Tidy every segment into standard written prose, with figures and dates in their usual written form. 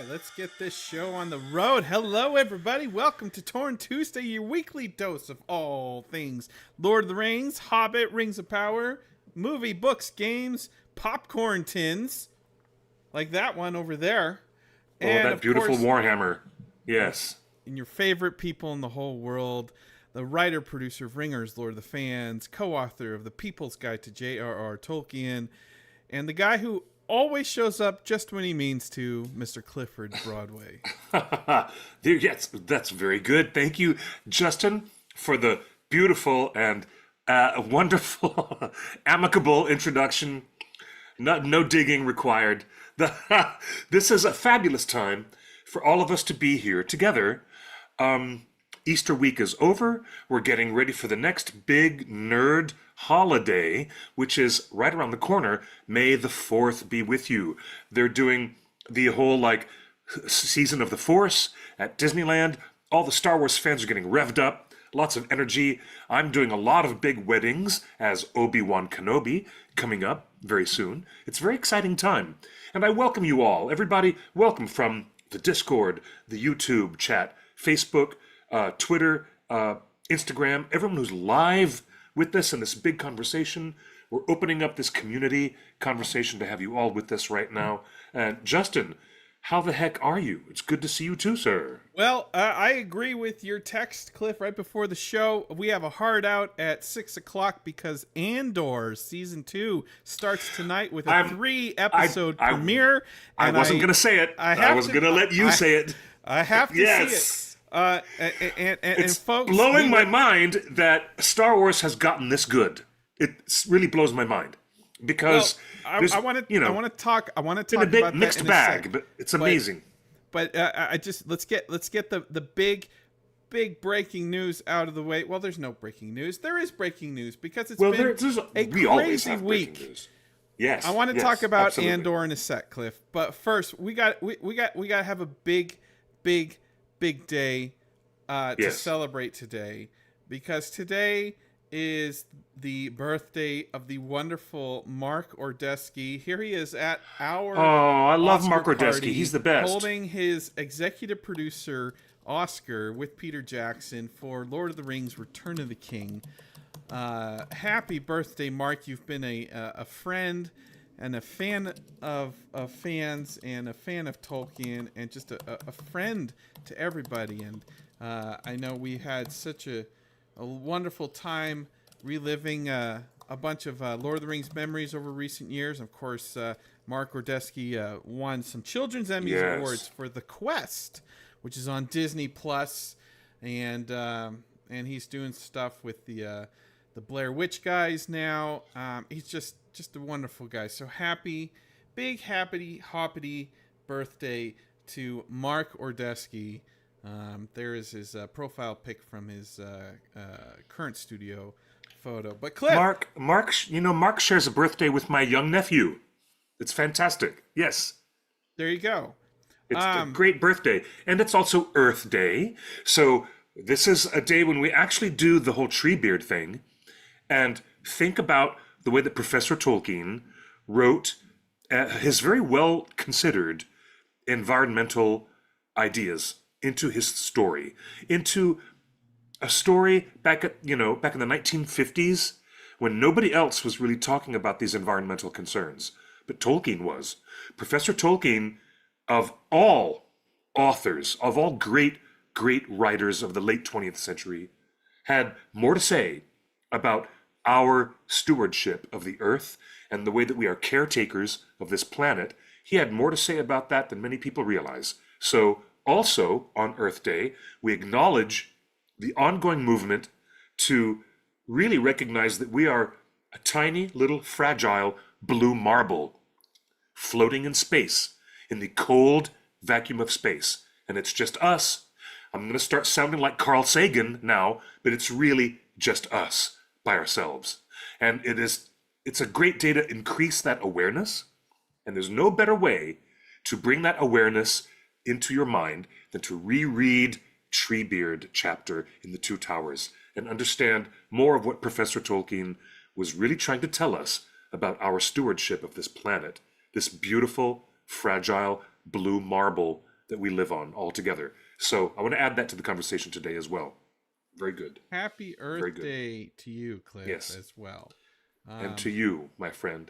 right, let's get this show on the road. Hello, everybody. Welcome to Torn Tuesday, your weekly dose of all things Lord of the Rings, Hobbit, Rings of Power, movie, books, games, popcorn tins, like that one over there. Oh, And that of beautiful course, Warhammer. Yes. and your favorite people in the whole world, the writer, producer of Ringers, Lord of the Fans, co-author of The People's Guide to J.R.R. Tolkien, and the guy who always shows up just when he means to, Mr. Clifford Broadway. Yes, that's very good. Thank you, Justin, for the beautiful and wonderful, amicable introduction. No digging required. This is a fabulous time for all of us to be here together. Easter week is over. We're getting ready for the next big nerd holiday, which is right around the corner. May the 4th be with you. They're doing the whole season of the Force at Disneyland. All the Star Wars fans are getting revved up. Lots of energy. I'm doing a lot of big weddings as Obi-Wan Kenobi coming up very soon. It's a very exciting time. And I welcome you all. Everybody, welcome from the Discord, the YouTube chat, Facebook, Twitter, Instagram, everyone who's live with us in this big conversation. We're opening up this community conversation to have you all with us right now. And Justin, how the heck are you? It's good to see you too, sir. Well, I agree with your text, Cliff, right before the show. We have a hard out at 6 o'clock because Andor Season 2 starts tonight with a 3-episode premiere. I wasn't going to say it. I was going to let you say it. I have to see it. It's folks, blowing my mind that Star Wars has gotten this good. It really blows my mind because I want to talk about a bit that mixed in bag, but it's amazing. But let's get the big breaking news out of the way. Well, there's no breaking news. There is breaking news because it's been a crazy week. News. Yes, I want to talk about absolutely. Andor in a sec, Cliff. But first, we got to have a big day to celebrate today, because today is the birthday of the wonderful Mark Ordesky. Here he is at our I love Oscar Mark Ordesky. party, He's the best. holding his executive producer Oscar with Peter Jackson for Lord of the Rings: Return of the King. Happy birthday, Mark. You've been a friend and a fan of fans and a fan of Tolkien and just a friend to everybody. And I know we had such a wonderful time reliving a bunch of Lord of the Rings memories over recent years. Of course, Mark Ordesky won some Children's Emmy Awards for The Quest, which is on Disney Plus, and he's doing stuff with the Blair Witch guys now. He's just a wonderful guy. So happy hoppity birthday to Mark Ordesky. There is his profile pic from his current studio photo. But Cliff, Mark shares a birthday with my young nephew. It's fantastic. Yes. There you go. It's a great birthday. And it's also Earth Day. So this is a day when we actually do the whole Treebeard thing and think about the way that Professor Tolkien wrote his very well considered environmental ideas into his story, into a story back in the 1950s when nobody else was really talking about these environmental concerns, but Tolkien was. Professor Tolkien, of all authors, of all great writers of the late 20th century, had more to say about our stewardship of the earth and the way that we are caretakers of this planet. He had more to say about that than many people realize. So also on Earth Day, we acknowledge the ongoing movement to really recognize that we are a tiny little fragile blue marble floating in space, in the cold vacuum of space. And it's just us. I'm going to start sounding like Carl Sagan now, but it's really just us by ourselves. And it's a great day to increase that awareness. And there's no better way to bring that awareness into your mind than to reread Treebeard chapter in The Two Towers and understand more of what Professor Tolkien was really trying to tell us about our stewardship of this planet, this beautiful, fragile, blue marble that we live on all together. So I want to add that to the conversation today as well. Very good. Happy Very Earth good. Day to you, Cliff, Yes. as well. And to you, my friend.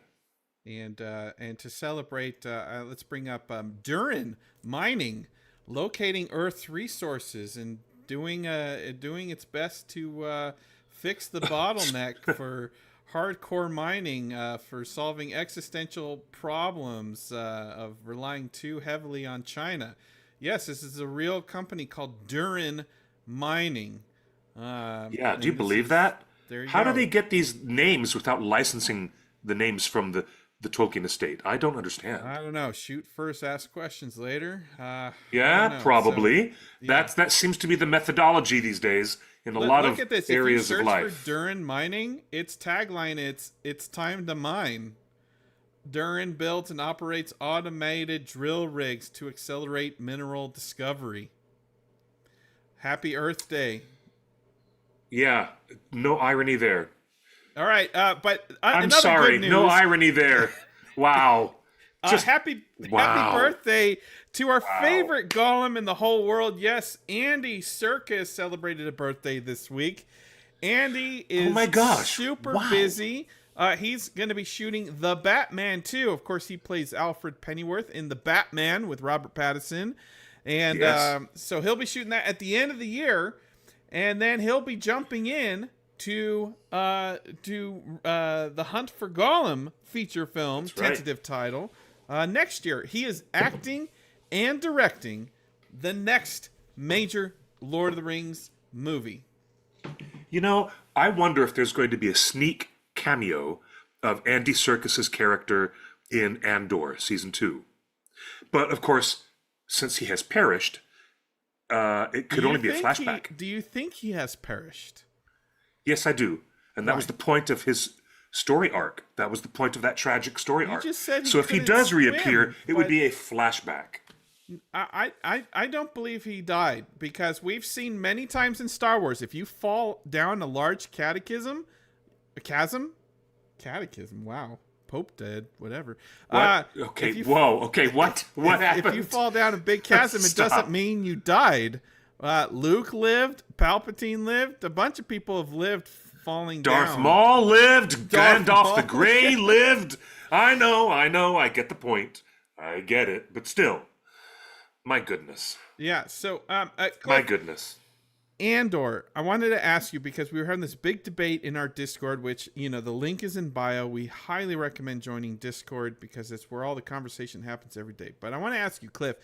And to celebrate, let's bring up Duran Mining, locating Earth's resources and doing its best to fix the bottleneck for hardcore mining, for solving existential problems of relying too heavily on China. Yes, this is a real company called Duran Mining. Yeah, do you believe that? How do they get these names without licensing the names from the Tolkien estate? I don't understand. I don't know. Shoot first, ask questions later. Yeah, probably. So, that seems to be the methodology these days in a lot of areas of life. If you search for Duran Mining, its tagline it's time to mine. Duran builds and operates automated drill rigs to accelerate mineral discovery. Happy Earth Day. Yeah, no irony there. All right, but I'm sorry, no irony there. Wow. Happy birthday to our favorite golem in the whole world. Yes, Andy Serkis celebrated a birthday this week. Andy is super busy. He's going to be shooting The Batman too. Of course, he plays Alfred Pennyworth in The Batman with Robert Pattinson. And so he'll be shooting that at the end of the year. And then he'll be jumping in to the Hunt for Gollum feature film, tentative title, next year. He is acting and directing the next major Lord of the Rings movie. You know, I wonder if there's going to be a sneak cameo of Andy Serkis's character in Andor season 2. But of course, since he has perished, it could only be a flashback. Do you think he has perished? Yes, I do. And that was the point of his story arc. That was the point of that tragic story arc. Just said so if he does reappear, it would be a flashback. I don't believe he died, because we've seen many times in Star Wars, if you fall down a large chasm, wow, Pope dead, whatever. What? Okay, okay, what happened? If you fall down a big chasm, it doesn't mean you died. Luke lived, Palpatine lived, a bunch of people have lived falling down. Darth Maul lived, Gandalf the Grey lived. I know, I get the point. I get it, but still. My goodness. Yeah, so my goodness. Andor, I wanted to ask you, because we were having this big debate in our Discord, which, the link is in bio. We highly recommend joining Discord because it's where all the conversation happens every day. But I want to ask you, Cliff,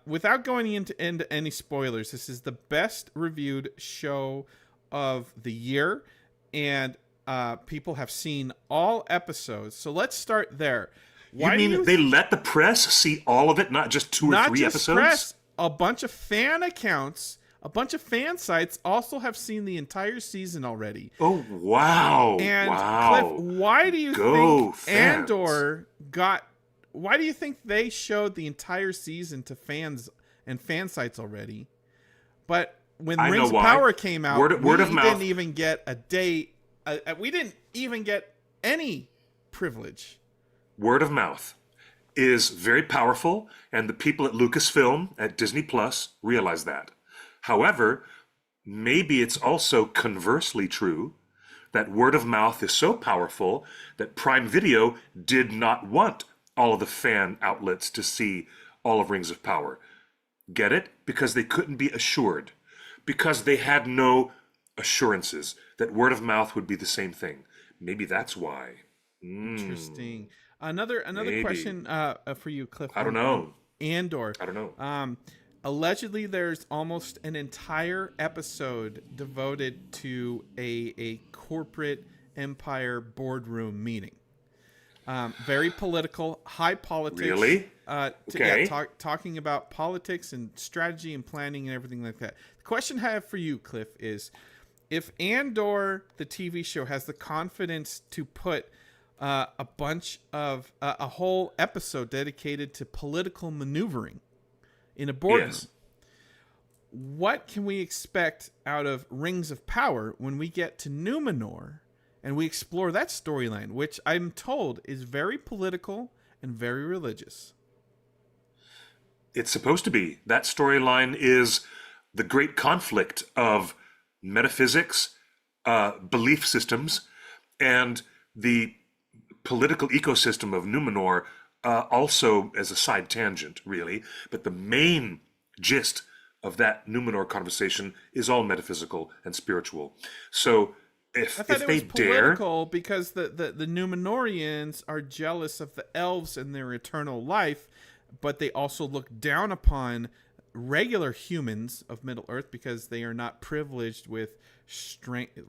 without going into any spoilers, this is the best reviewed show of the year, and people have seen all episodes. So let's start there. They let the press see all of it, not just 2 or 3 episodes? Press, a bunch of fan accounts, a bunch of fan sites also have seen the entire season already. Oh, wow. And wow. Cliff, why do you think fans. Andor got... Why do you think they showed the entire season to fans and fan sites already? But when Rings of Power came out, we didn't even get a day. We didn't even get any privilege. Word of mouth is very powerful, and the people at Lucasfilm, at Disney Plus, realize that. However, maybe it's also conversely true that word of mouth is so powerful that Prime Video did not want all of the fan outlets to see all of Rings of Power. Get it? Because they couldn't be assured. Because they had no assurances that word of mouth would be the same thing. Maybe that's why. Interesting. Another question for you, Cliff. I don't know. Andor. I don't know. Allegedly, there's almost an entire episode devoted to a corporate empire boardroom meeting. Very political, high politics. Really? Okay. Talking about politics and strategy and planning and everything like that. The question I have for you, Cliff, is if Andor, the TV show, has the confidence to put a bunch of a whole episode dedicated to political maneuvering in a boardroom, what can we expect out of Rings of Power when we get to Numenor and we explore that storyline, which I'm told is very political and very religious? It's supposed to be. That storyline is the great conflict of metaphysics, belief systems, and the political ecosystem of Numenor, also as a side tangent, really. But the main gist of that Numenor conversation is all metaphysical and spiritual. So if I thought it they was dare, political because the Numenorians are jealous of the elves and their eternal life, but they also look down upon regular humans of Middle-earth because they are not privileged with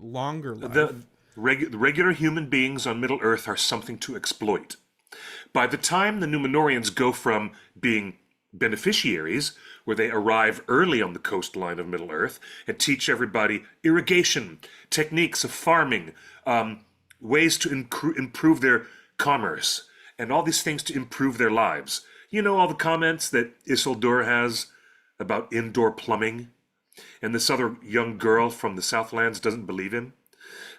longer life. the regular human beings on Middle-earth are something to exploit. By the time the Numenorians go from being beneficiaries, where they arrive early on the coastline of Middle-earth and teach everybody irrigation, techniques of farming, ways to improve their commerce, and all these things to improve their lives. You know, all the comments that Isildur has about indoor plumbing, and this other young girl from the Southlands doesn't believe him.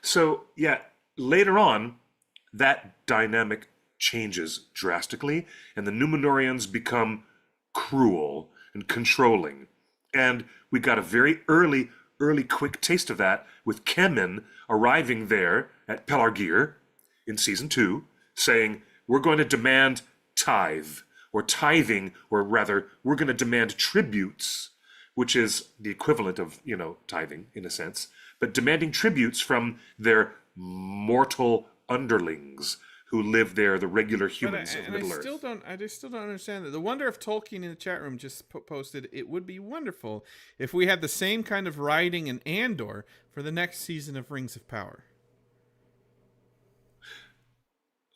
So, yeah, later on, that dynamic changes drastically, and the Numenorians become cruel and controlling. And we got a very early quick taste of that with Kemen arriving there at Pelargir in season 2, saying, we're going to demand tithe, or tithing, or rather, we're going to demand tributes, which is the equivalent of, tithing in a sense, but demanding tributes from their mortal underlings who live there, the regular humans of Middle-earth. I just still don't understand that. The Wonder of Tolkien in the chat room just posted, it would be wonderful if we had the same kind of writing in Andor for the next season of Rings of Power.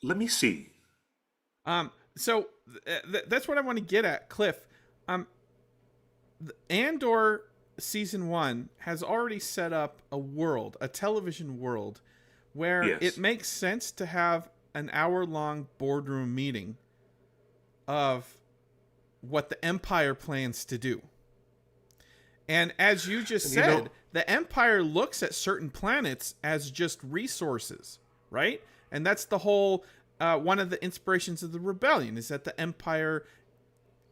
Let me see. So that's what I want to get at, Cliff. Andor season 1 has already set up a television world, where it makes sense to have an hour-long boardroom meeting of what the Empire plans to do. And as you just said, the Empire looks at certain planets as just resources, right? And that's the whole, one of the inspirations of the rebellion, is that the Empire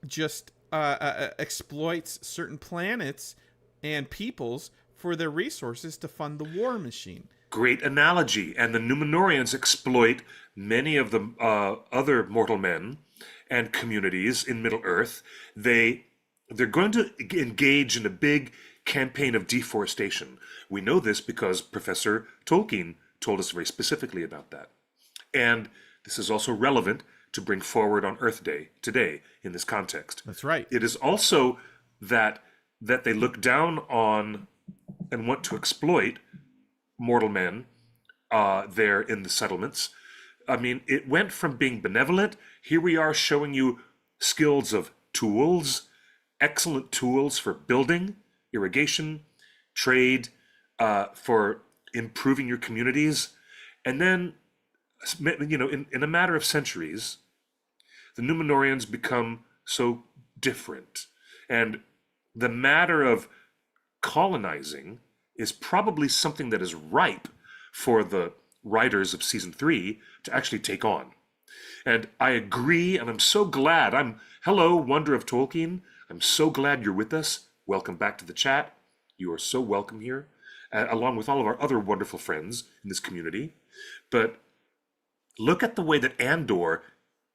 just exploits certain planets and peoples for their resources to fund the war machine. Great analogy. And the Numenorians exploit many of the other mortal men and communities in Middle-earth. They're going to engage in a big campaign of deforestation. We know this because Professor Tolkien told us very specifically about that. And this is also relevant to bring forward on Earth Day today in this context. That's right. It is also that they look down on and want to exploit mortal men there in the settlements. I mean, it went from being benevolent. Here we are showing you skills of tools, excellent tools for building, irrigation, trade, for improving your communities. And then, in a matter of centuries, the Numenorians become so different. And the matter of colonizing is probably something that is ripe for the writers of season 3 to actually take on. And I agree, and I'm so glad. Hello, Wonder of Tolkien. I'm so glad you're with us. Welcome back to the chat. You are so welcome here, along with all of our other wonderful friends in this community. But look at the way that Andor,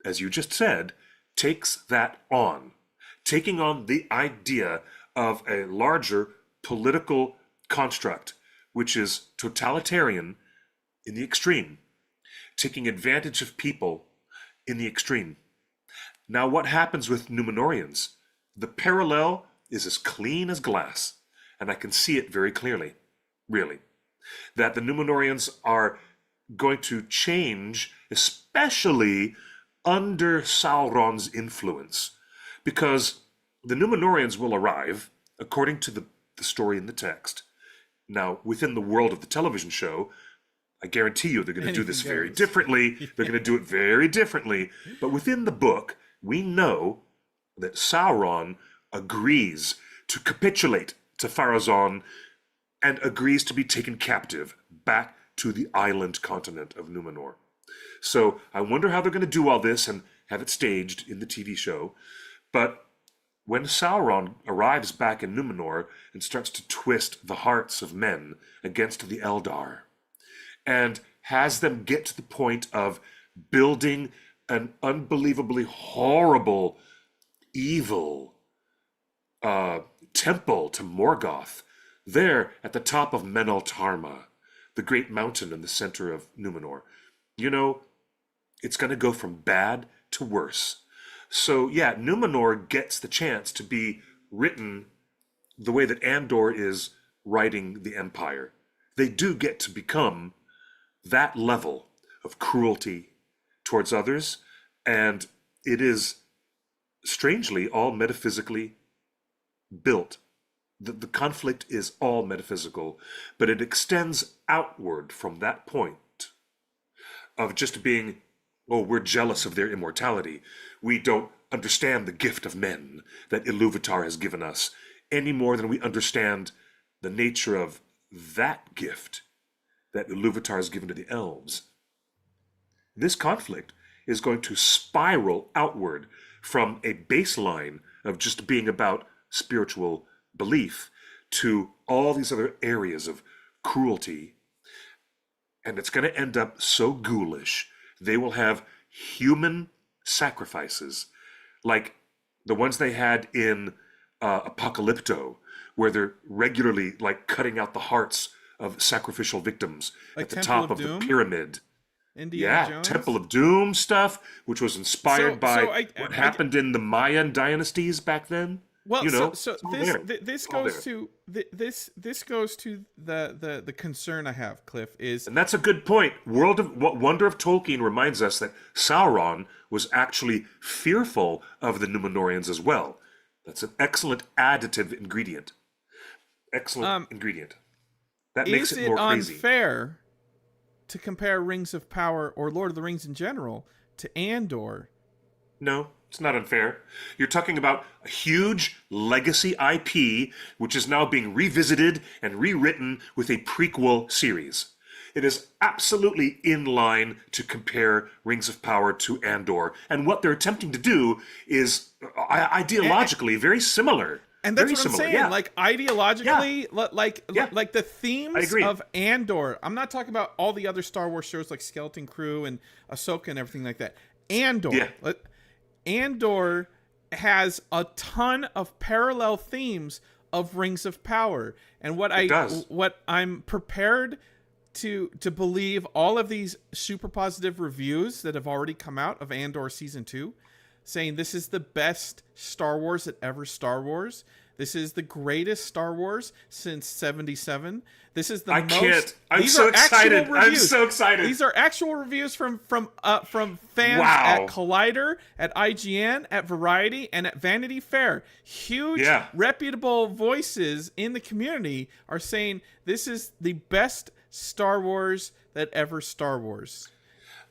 as you just said, takes that on. Taking on the idea of a larger political construct, which is totalitarian in the extreme, taking advantage of people in the extreme. Now, what happens with Numenorians? The parallel is as clean as glass, and I can see it very clearly, really, that the Numenorians are going to change, especially under Sauron's influence, because the Numenorians will arrive, according to the story in the text. Now, within the world of the television show, I guarantee you they're going to do this very differently. They're going to do it very differently. But within the book, we know that Sauron agrees to capitulate to Pharazôn and agrees to be taken captive back to the island continent of Numenor. So I wonder how they're going to do all this and have it staged in the TV show. But when Sauron arrives back in Numenor and starts to twist the hearts of men against the Eldar, and has them get to the point of building an unbelievably horrible, evil temple to Morgoth, there at the top of Menel Tarma, the great mountain in the center of Numenor. You know, it's going to go from bad to worse. So yeah, Numenor gets the chance to be written the way that Andor is writing the Empire. They do get to become that level of cruelty towards others, and it is strangely all metaphysically built. The conflict is all metaphysical, but it extends outward from that point of just being, oh, we're jealous of their immortality. We don't understand the gift of men that Iluvatar has given us any more than we understand the nature of that gift that Iluvatar has given to the elves. This conflict is going to spiral outward from a baseline of just being about spiritual belief to all these other areas of cruelty. And it's going to end up so ghoulish. They will have human sacrifices like the ones they had in Apocalypto, where they're regularly like cutting out the hearts of sacrificial victims like at the Temple top of of the Doom? pyramid. Indiana Jones? Temple of Doom stuff, which was inspired by I what happened in the Mayan dynasties back then. Well, you know, this goes to the concern I have, Cliff, is, and that's a good point. Wonder of Tolkien reminds us that Sauron was actually fearful of the Numenorians as well. That's an excellent additive ingredient. Excellent ingredient. That makes it more crazy. Is it unfair to compare Rings of Power or Lord of the Rings in general to Andor? No, it's not unfair. You're talking about a huge legacy IP, which is now being revisited and rewritten with a prequel series. It is absolutely in line to compare Rings of Power to Andor. And what they're attempting to do is ideologically very similar. And that's very what similar. I'm saying. Yeah. Like ideologically, Yeah. like the themes of Andor. I'm not talking about all the other Star Wars shows like Skeleton Crew and Ahsoka and everything like that. Andor. Yeah. Andor has a ton of parallel themes of Rings of Power. And what I'm prepared to believe, all of these super positive reviews that have already come out of Andor season 2, saying this is the best Star Wars that ever Star Wars. This is the greatest Star Wars since '77. This is the I most. Can't. I'm these so are excited. actual I'm reviews. so excited. These are actual reviews from fans Wow. at Collider, at IGN, at Variety, and at Vanity Fair. Huge, reputable voices in the community are saying this is the best Star Wars that ever Star Wars.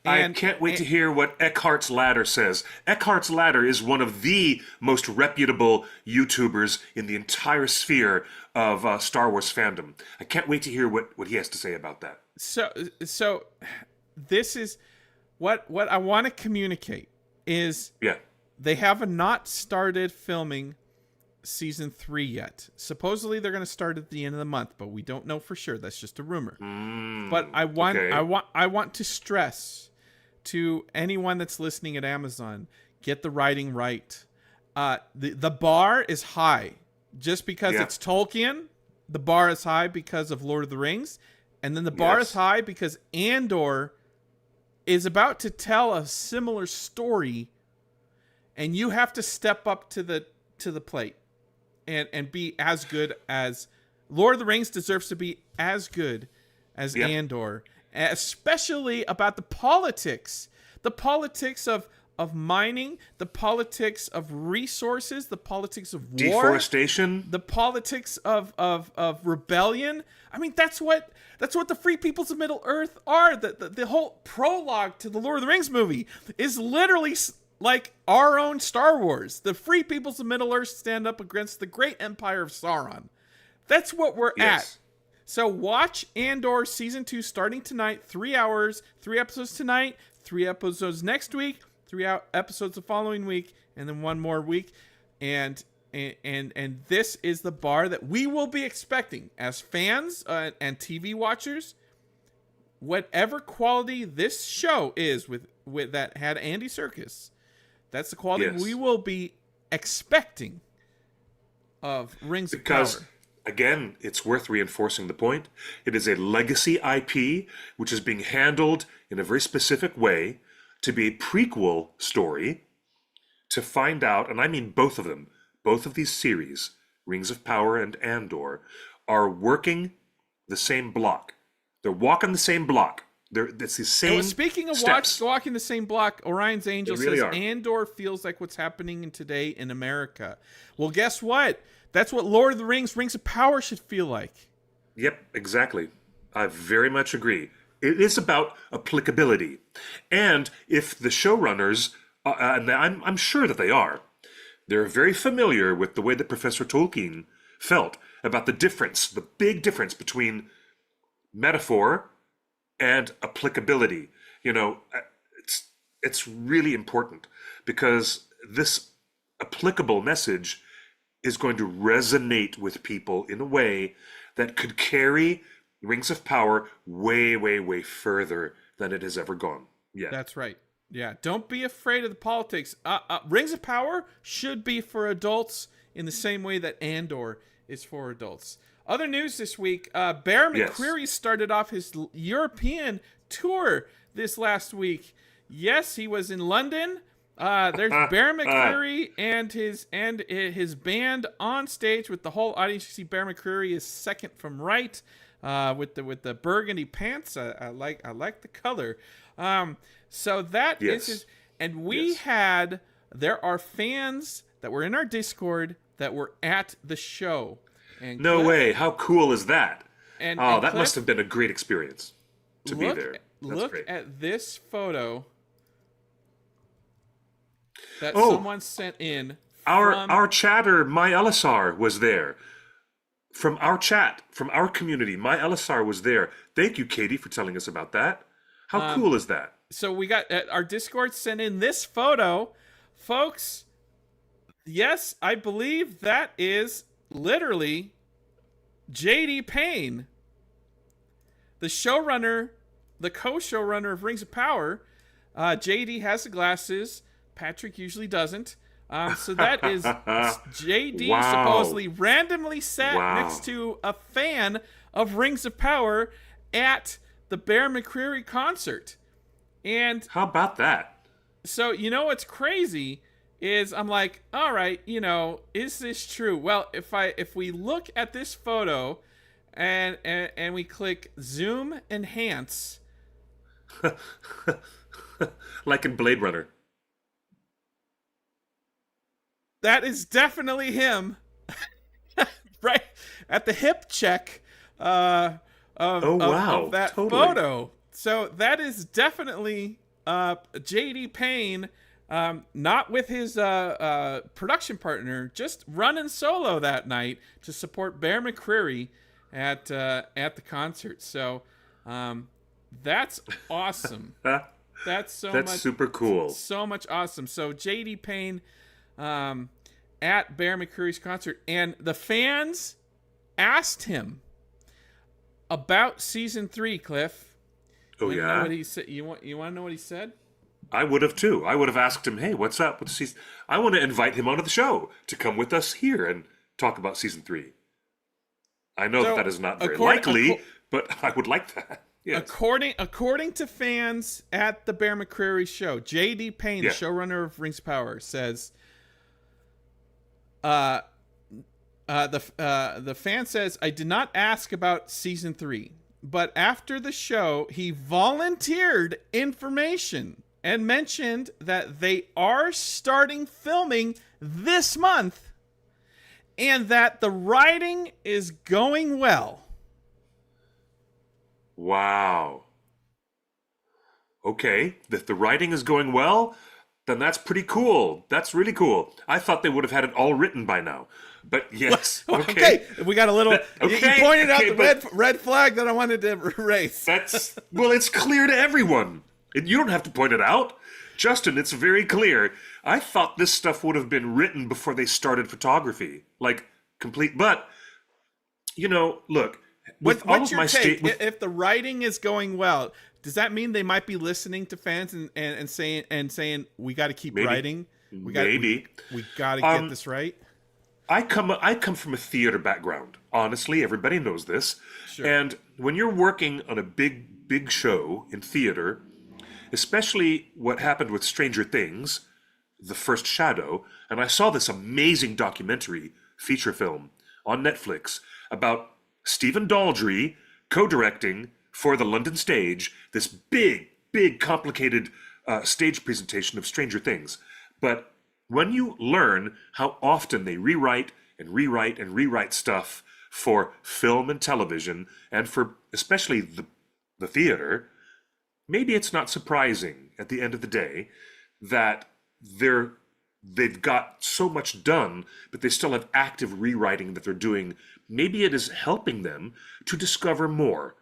I can't wait to hear what Eckhart's Ladder says. Eckhart's Ladder is one of the most reputable YouTubers in the entire sphere of Star Wars fandom. I can't wait to hear what he has to say about that. So this is what I want to communicate is they have not started filming season 3 yet. Supposedly they're going to start at the end of the month, but we don't know for sure. That's just a rumor. But I want to stress to anyone that's listening at Amazon, get the writing right. The bar is high. Just because it's Tolkien, the bar is high because of Lord of the Rings, and then the bar is high because Andor is about to tell a similar story, and you have to step up to the plate and be as good as Lord of the Rings deserves to be as good as Andor. Especially about the politics of mining, the politics of resources, the politics of war, deforestation, the politics of rebellion. I mean, that's what the Free Peoples of Middle-earth are. The whole prologue to the Lord of the Rings movie is literally like our own Star Wars. The Free Peoples of Middle-earth stand up against the great empire of Sauron. That's what we're at. So watch Andor Season 2 starting tonight, 3 hours, 3 episodes tonight, 3 episodes next week, 3 episodes the following week, and then one more week. And and this is the bar that we will be expecting as fans and TV watchers. Whatever quality this show is with that had Andy Serkis, that's the quality we will be expecting of Rings of Power. Because, again, it's worth reinforcing the point. It is a legacy IP, which is being handled in a very specific way to be a prequel story to find out, and I mean both of them, both of these series, Rings of Power and Andor, are working the same block. They're walking the same block. It's the same speaking of walking the same block, Orion's Angel says Andor feels like what's happening in today in America. Well, guess what? That's what Lord of the Rings, Rings of Power should feel like. Yep, exactly. I very much agree. It is about applicability. And if the showrunners, and I'm sure that they are, they're very familiar with the way that Professor Tolkien felt about the difference, the big difference between metaphor and applicability. You know, it's really important because this applicable message is going to resonate with people in a way that could carry Rings of Power way, way, way further than it has ever gone. Yeah, that's right. Yeah, don't be afraid of the politics. Rings of Power should be for adults in the same way that Andor is for adults. Other news this week, Bear McCreary started off his European tour this last week. Yes, he was in London. There's Bear McCreary and his band on stage with the whole audience. You see Bear McCreary is second from right with the burgundy pants. I like the color. So that is his, and there are fans that were in our Discord that were at the show. And no way! How cool is that? And that Cliff, must have been a great experience to be there. Look at this photo that someone sent in. Our chatter, My Elisar, was there. From our chat, from our community, My Elisar was there. Thank you, Katie, for telling us about that. How cool is that? So we got our Discord sent in this photo, folks. Yes, I believe that is literally JD Payne, the showrunner, the co-showrunner of Rings of Power. JD has the glasses. Patrick usually doesn't. So that is JD supposedly randomly sat next to a fan of Rings of Power at the Bear McCreary concert. And how about that? So, you know what's crazy is I'm like, all right, is this true? Well, if we look at this photo and we click zoom enhance, like in Blade Runner, that is definitely him, right at the hip check of that photo. So that is definitely JD Payne. Not with his production partner, just running solo that night to support Bear McCreary at the concert. So that's awesome. That's super cool. So much awesome. So JD Payne at Bear McCreary's concert, and the fans asked him about season 3. Cliff. Oh, you yeah. Know what he said? You want to know what he said? I would have too. I would have asked him, "Hey, what's up with season?" I want to invite him onto the show to come with us here and talk about season 3. I know that is not very likely, but I would like that. Yes. According to fans at the Bear McCreary show, J.D. Payne, the showrunner of Rings of Power, says, the fan says, "I did not ask about season 3, but after the show, he volunteered information and mentioned that they are starting filming this month and that the writing is going well." Wow. Okay, if the writing is going well, then that's pretty cool. That's really cool. I thought they would have had it all written by now. But yes, okay. We got a little. You pointed out the red flag that I wanted to raise. Well, it's clear to everyone. You don't have to point it out, Justin. It's very clear. I thought this stuff would have been written before they started photography, like complete. But look, with all What's of your my take? state, If the writing is going well, does that mean they might be listening to fans and saying we got to keep maybe, writing? We got to get this right. I come from a theater background. Honestly, everybody knows this. Sure. And when you're working on a big show in theater, especially what happened with Stranger Things, The First Shadow, and I saw this amazing documentary feature film on Netflix about Stephen Daldry co-directing for the London stage this big, complicated stage presentation of Stranger Things. But when you learn how often they rewrite stuff for film and television, and for especially the theater, maybe it's not surprising at the end of the day that they've got so much done, but they still have active rewriting that they're doing. Maybe it is helping them to discover more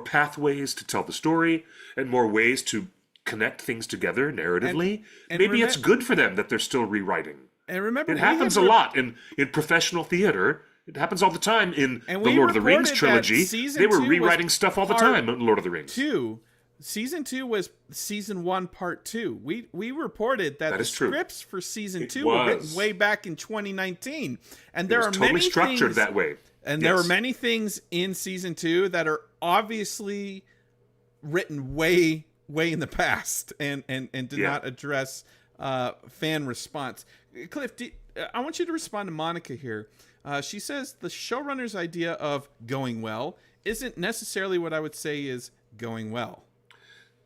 pathways to tell the story and more ways to connect things together narratively. And maybe it's good for them that they're still rewriting. And remember, it happens a lot in professional theater. It happens all the time in the Lord of the Rings trilogy. They were rewriting stuff all the time in Lord of the Rings. Season 2 was season 1, part 2. We reported that the scripts for season 2 were written way back in 2019, and there are totally many structured things, that way. And there are many things in season 2 that are obviously written way in the past and did not address fan response. Cliff, I want you to respond to Monica here. She says the showrunner's idea of going well isn't necessarily what I would say is going well.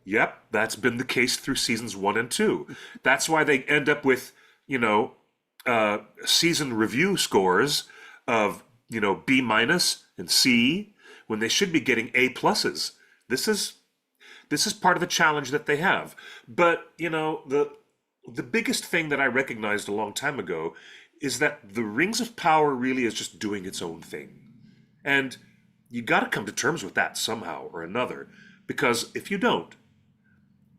Yep, that's been the case through seasons 1 and 2. That's why they end up with, season review scores of, B- and C, when they should be getting A+. This is part of the challenge that they have. But, the biggest thing that I recognized a long time ago is that the Rings of Power really is just doing its own thing. And you got to come to terms with that somehow or another, because if you don't,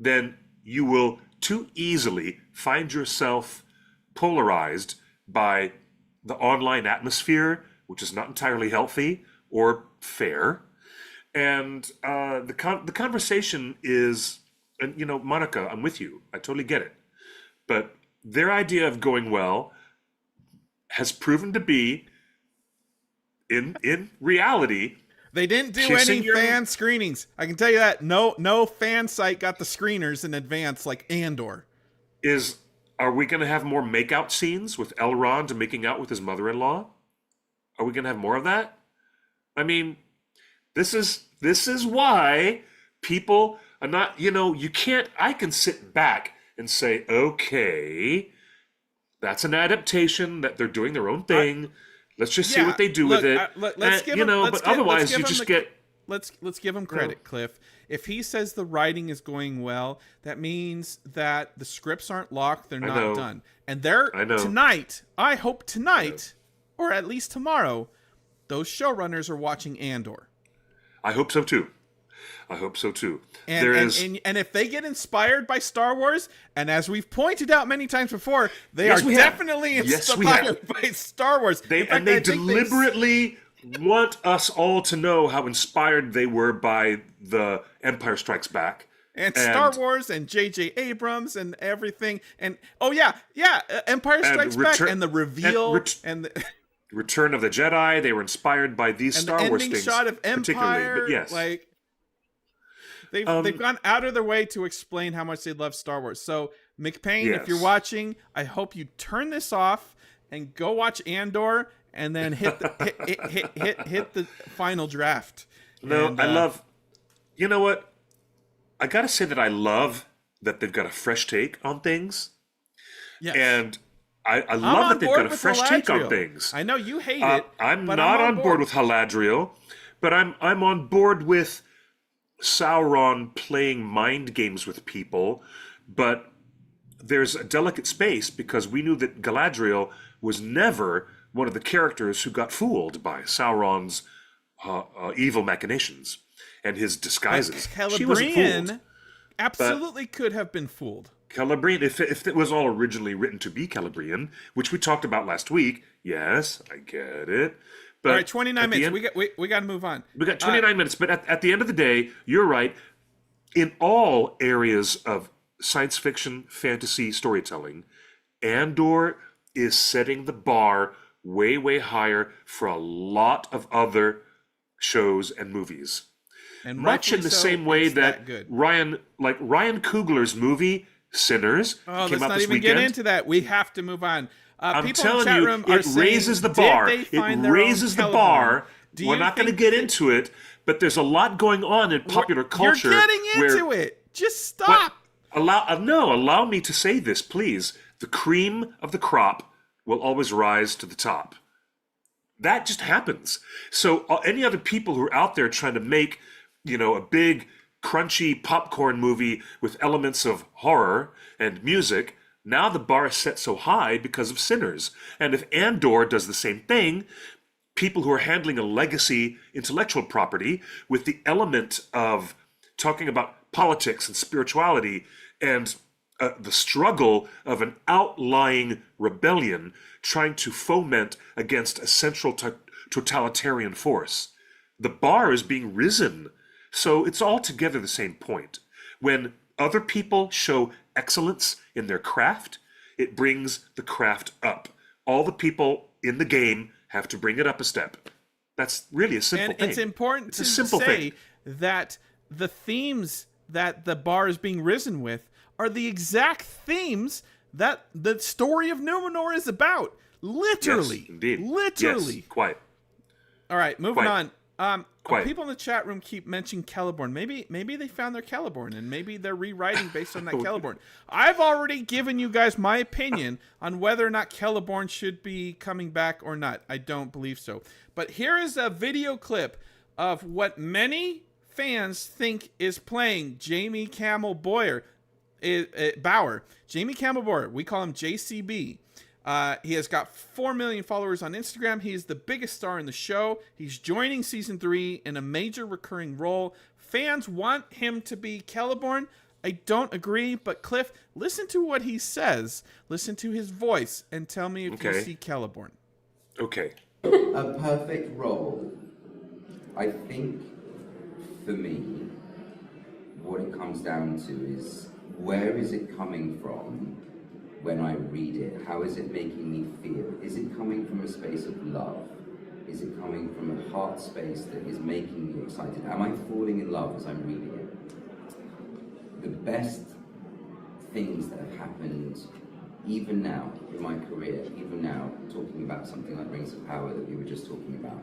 then you will too easily find yourself polarized by the online atmosphere, which is not entirely healthy or fair. And the conversation is, and Monica, I'm with you. I totally get it. But their idea of going well has proven to be, in reality, they didn't do any fan screenings. I can tell you that. No fan site got the screeners in advance like Andor. Are we going to have more makeout scenes with Elrond making out with his mother-in-law? Are we going to have more of that? I mean, this is why people are not, you can't, I can sit back and say, okay, that's an adaptation, that they're doing their own thing. Let's just see what they do with it. Let's give him credit, Cliff. If he says the writing is going well, that means that the scripts aren't locked, they're not done. And tonight, I hope tonight, or at least tomorrow, those showrunners are watching Andor. I hope so too. And if they get inspired by Star Wars, and as we've pointed out many times before, they are definitely inspired by Star Wars. They deliberately want us all to know how inspired they were by the Empire Strikes Back. And Star Wars and J.J. Abrams and everything. And Empire Strikes Back and the reveal and the Return of the Jedi. They were inspired by these Star Wars things. Shot of Empire, but yes. They've gone out of their way to explain how much they love Star Wars. So, McPain, if you're watching, I hope you turn this off and go watch Andor, and then hit the final draft. I love. You know what? I gotta say that I love that they've got a fresh take on things. Yes. And I love that they've got a fresh take on things. I know you hate it. I'm not on board with Haladriel, but I'm on board with Sauron playing mind games with people, but there's a delicate space because we knew that Galadriel was never one of the characters who got fooled by Sauron's evil machinations and his disguises. She wasn't fooled. Absolutely could have been fooled. Calabrian, if it was all originally written to be Calabrian, which we talked about last week, yes, I get it. But All right, 29 minutes. We got to move on. We got 29 minutes, but at the end of the day, you're right. In all areas of science fiction, fantasy, storytelling, Andor is setting the bar way, way higher for a lot of other shows and movies. And much in the same way that Ryan Coogler's movie Sinners came out this weekend. Let's not even get into that. We have to move on. I'm telling you, it raises the bar. It raises the bar. We're not going to get into it, but there's a lot going on in popular culture. You're getting into it. Just stop. Allow me to say this, please. The cream of the crop will always rise to the top. That just happens. So any other people who are out there trying to make, a big, crunchy popcorn movie with elements of horror and music, now the bar is set so high because of Sinners. And if Andor does the same thing, people who are handling a legacy intellectual property with the element of talking about politics and spirituality and the struggle of an outlying rebellion trying to foment against a central totalitarian force, the bar is being risen. So it's all together the same point. When other people show excellence in their craft, it brings the craft up. All the people in the game have to bring it up a step. That's really a simple thing. And it's important to say that the themes that the bar is being risen with are the exact themes that the story of Numenor is about. Literally. Yes, indeed. Literally. Yes, quite. All right, moving on. People in the chat room keep mentioning Celeborn. Maybe they found their Celeborn, and maybe they're rewriting based on that Celeborn. I've already given you guys my opinion on whether or not Celeborn should be coming back or not. I don't believe so. But here is a video clip of what many fans think is playing Jamie Campbell Bauer. Jamie Campbell Bauer. We call him JCB. He has got 4 million followers on Instagram. He is the biggest star in the show. He's joining season 3 in a major recurring role. Fans want him to be Celeborn. I don't agree, but Cliff, listen to what he says. Listen to his voice and tell me if you see Celeborn. Okay. A perfect role. I think, for me, what it comes down to is, where is it coming from when I read it? How is it making me feel? Is it coming from a space of love? Is it coming from a heart space that is making me excited? Am I falling in love as I'm reading it? The best things that have happened, even now in my career, even now, talking about something like Rings of Power that we were just talking about,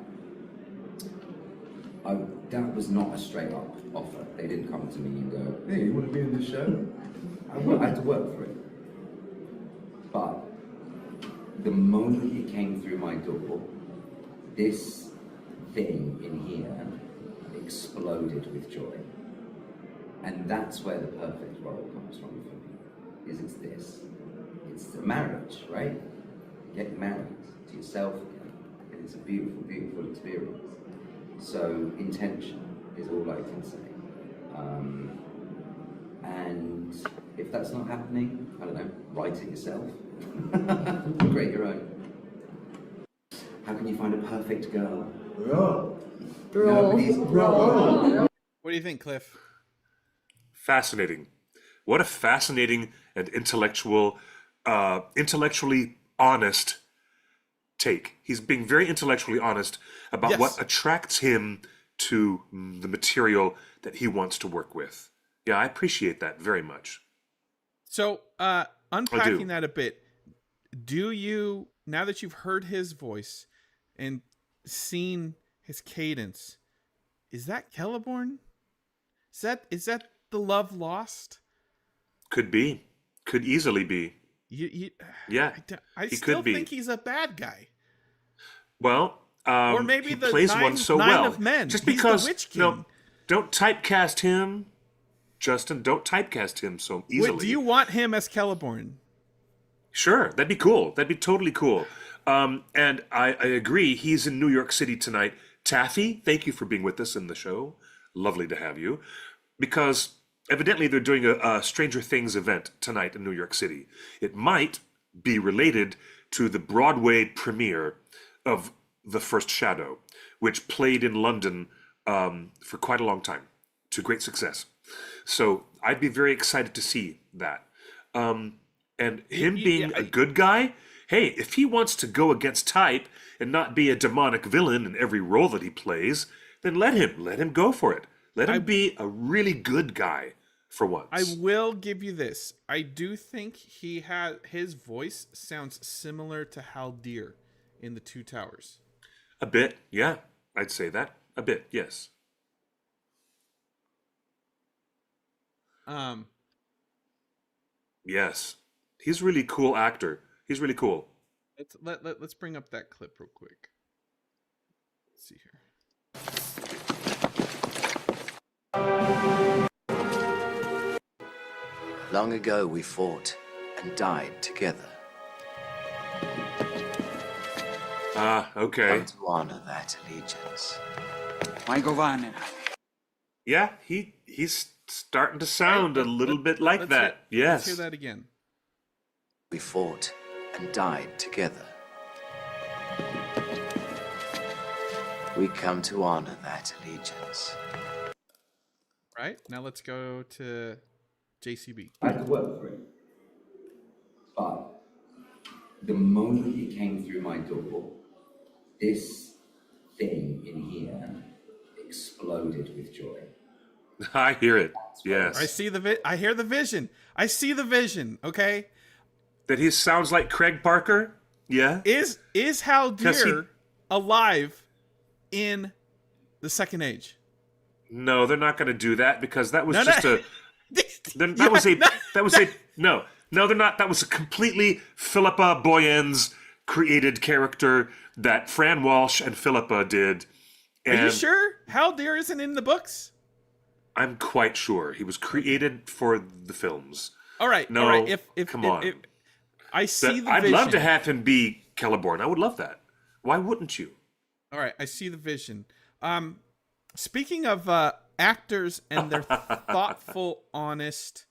that was not a straight up offer. They didn't come to me and go, "Hey, you want to be in this show?" I had to work for it. But the moment it came through my door, this thing in here exploded with joy. And that's where the perfect role comes from for me, is it's this. It's a marriage, right? Getting married to yourself again. And it's a beautiful, beautiful experience. So intention is all I can say. And if that's not happening, I don't know, write it yourself. Create your own. How can you find a perfect girl? Nobody's What do you think, Cliff? Fascinating. What a fascinating and intellectually honest take. He's being very intellectually honest about what attracts him to the material that he wants to work with. Yeah, I appreciate that very much. So, unpacking that a bit, do you, now that you've heard his voice and seen his cadence, is that Celeborn? Is that the love lost? Could be. Could easily be. Yeah, I still think he's a bad guy. Well, or maybe he the plays nine, one so nine well. of men. Just He's because, the Witch King. Don't typecast him, Justin. Don't typecast him so easily. Wait, do you want him as Celeborn? Sure, that'd be cool. That'd be totally cool. And I agree. He's in New York City tonight. Taffy, thank you for being with us in the show. Lovely to have you. Because Evidently, they're doing a Stranger Things event tonight in New York City. It might be related to the Broadway premiere of The First Shadow, which played in London for quite a long time to great success. So I'd be very excited to see that. And him being a good guy, hey, if he wants to go against type and not be a demonic villain in every role that he plays, then let him go for it. Let him be a really good guy for once. I will give you this. I do think his voice sounds similar to Haldir in The Two Towers. A bit, yeah. I'd say that. A bit, yes. Yes. He's a really cool actor. He's really cool. Let's bring up that clip real quick. Let's see here. Long ago we fought and died together. Okay. Come to honor that allegiance. Yeah, he's starting to sound a little bit like that. Yes. Let's hear that again. We fought and died together. We come to honor that allegiance. Right, now let's go to JCB. I had to work for it. But the moment it came through my door, this thing in here exploded with joy. I hear it. Yes. I see I hear the vision. I see the vision. Okay. That he sounds like Craig Parker. Yeah. Is Haldir alive in the Second Age? No, they're not going to do that because that was No, just no. a. No, they're not. That was a completely Philippa Boyen's created character that Fran Walsh and Philippa did. And Are you sure Haldir isn't in the books? I'm quite sure he was created for the films. All right. No, all right. come on. If I see the I'd vision. love to have him be Celeborn. I would love that. Why wouldn't you? All right. I see the vision. Speaking of actors and their thoughtful, honest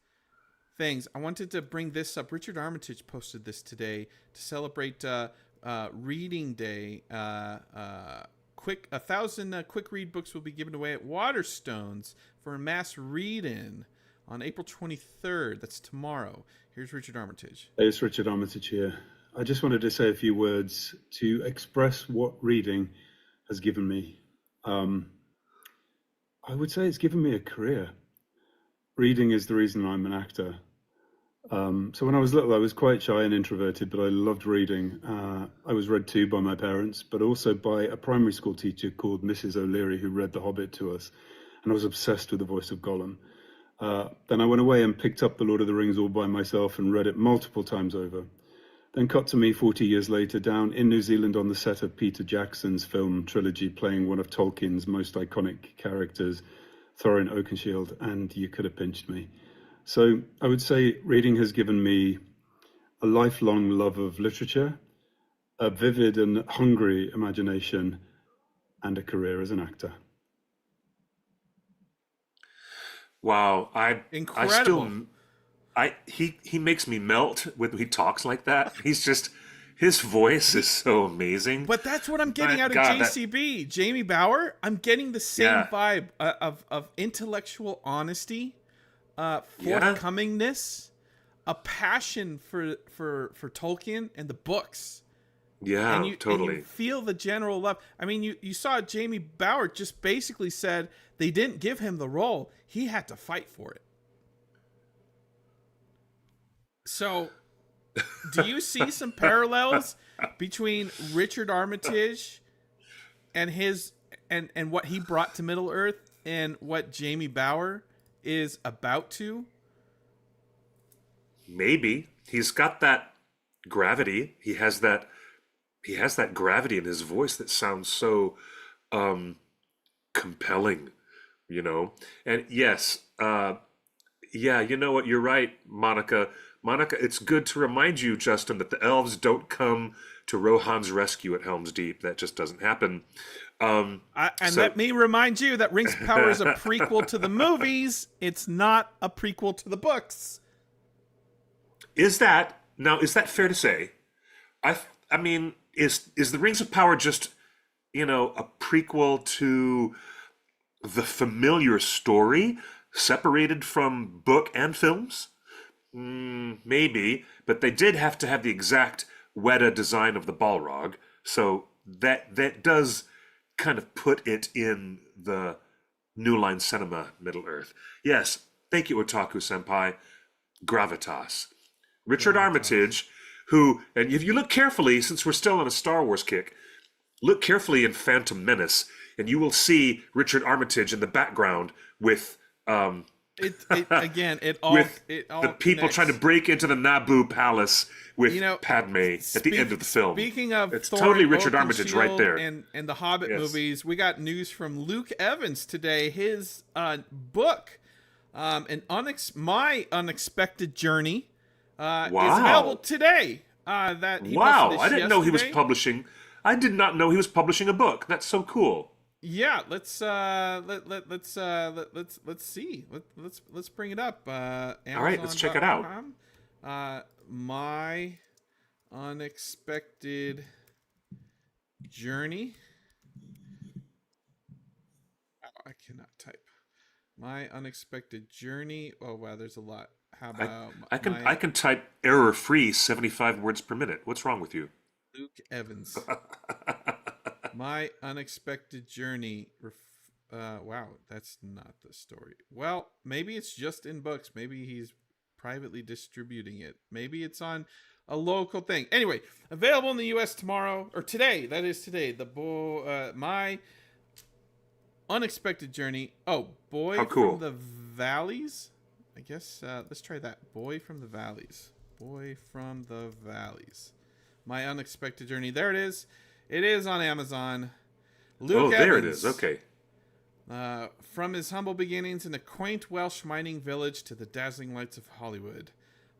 things, I wanted to bring this up. Richard Armitage posted this today to celebrate Reading Day. 1,000 quick read books will be given away at Waterstones for a mass read-in on April 23rd. That's tomorrow. Here's Richard Armitage. Hey, it's Richard Armitage here. I just wanted to say a few words to express what reading has given me. I would say it's given me a career. Reading is the reason I'm an actor. So when I was little, I was quite shy and introverted, but I loved reading. I was read to by my parents, but also by a primary school teacher called Mrs. O'Leary, who read The Hobbit to us. And I was obsessed with the voice of Gollum. Then I went away and picked up The Lord of the Rings all by myself and read it multiple times over. Then cut to me 40 years later down in New Zealand on the set of Peter Jackson's film trilogy, playing one of Tolkien's most iconic characters, Thorin Oakenshield, and You Could Have Pinched Me. So I would say reading has given me a lifelong love of literature, a vivid and hungry imagination, and a career as an actor. Wow, Incredible. He makes me melt when he talks like that. His voice is so amazing. But that's what I'm getting out of God, JCB. Jamie Bauer, I'm getting the same vibe of intellectual honesty, forthcomingness, a passion for Tolkien and the books. Yeah, totally. And you feel the general love. I mean, you saw Jamie Bauer just basically said they didn't give him the role. He had to fight for it. So, do you see some parallels between Richard Armitage and and what he brought to Middle-earth and what Jamie Bauer is about to? Maybe. He's got that gravity. He has that gravity in his voice that sounds so compelling, you know. And yes, you know what, you're right, Monica. Monica, it's good to remind you, Justin, that the elves don't come to Rohan's rescue at Helm's Deep. That just doesn't happen. Let me remind you that Rings of Power is a prequel to the movies. It's not a prequel to the books. Is that fair to say? I mean, is the Rings of Power just, a prequel to the familiar story separated from book and films? Maybe, but they did have to have the exact Weta design of the Balrog, so that does kind of put it in the New Line Cinema Middle-earth. Yes, thank you, Otaku Senpai. Gravitas. Richard Armitage, who, and if you look carefully, since we're still on a Star Wars kick, look carefully in Phantom Menace, and you will see Richard Armitage in the background with the people connects. Trying to break into the Naboo palace with Padme at the end of the film. Speaking of it's Thor, totally Richard Armitage Shield right there. And the Hobbit movies, we got news from Luke Evans today. His book, My Unexpected Journey, is available today. I didn't know he was publishing. I did not know he was publishing a book. That's so cool. Yeah, let's see. Let's bring it up. All right, let's check it out. My Unexpected Journey. Oh, I cannot type. My Unexpected Journey. Oh wow, there's a lot. How about I can type error-free 75 words per minute. What's wrong with you? Luke Evans. My Unexpected Journey. Wow, that's not the story. Well, maybe it's just in books. Maybe he's privately distributing it. Maybe it's on a local thing. Anyway, available in the U.S. tomorrow, or today. That is today. My Unexpected Journey. Oh, Boy from the Valleys. I guess let's try that. Boy from the Valleys. Boy from the Valleys. My Unexpected Journey. There it is. It is on Amazon. Luke Evans, there it is. Okay. From his humble beginnings in a quaint Welsh mining village to the dazzling lights of Hollywood.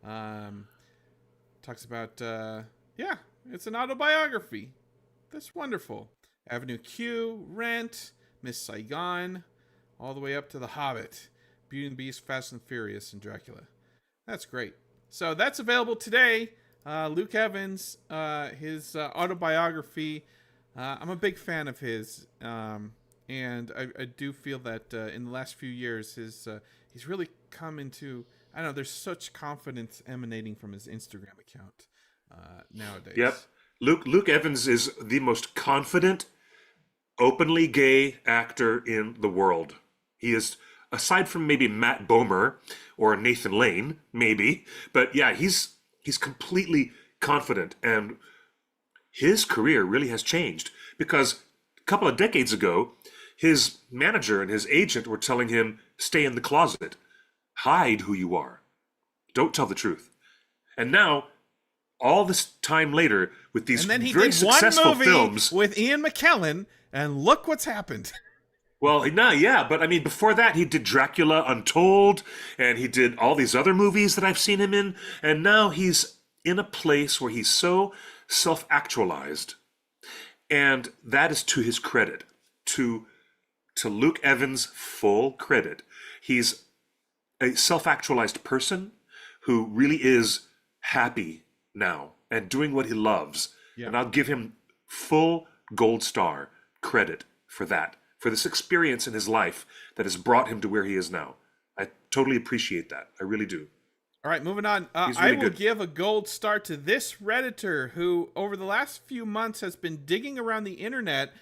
Talks about, it's an autobiography. That's wonderful. Avenue Q, Rent, Miss Saigon, all the way up to The Hobbit, Beauty and the Beast, Fast and Furious, and Dracula. That's great. So that's available today. Luke Evans, his autobiography. I'm a big fan of his, and I do feel that in the last few years, he's really come into. I don't know. There's such confidence emanating from his Instagram account nowadays. Yep, Luke Evans is the most confident, openly gay actor in the world. He is, aside from maybe Matt Bomer or Nathan Lane, maybe, but yeah, he's completely confident, and his career really has changed because a couple of decades ago, his manager and his agent were telling him, stay in the closet, hide who you are, don't tell the truth. And now, all this time later, with these very successful films with Ian McKellen, and look what's happened. Well, but I mean, before that, he did Dracula Untold, and he did all these other movies that I've seen him in, and now he's in a place where he's so self-actualized, and that is to his credit, to Luke Evans' full credit. He's a self-actualized person who really is happy now and doing what he loves, and I'll give him full gold star credit for that. For this experience in his life that has brought him to where he is now. I totally appreciate that. I really do. All right, moving on. I will give a gold star to this Redditor who, over the last few months, has been digging around the internet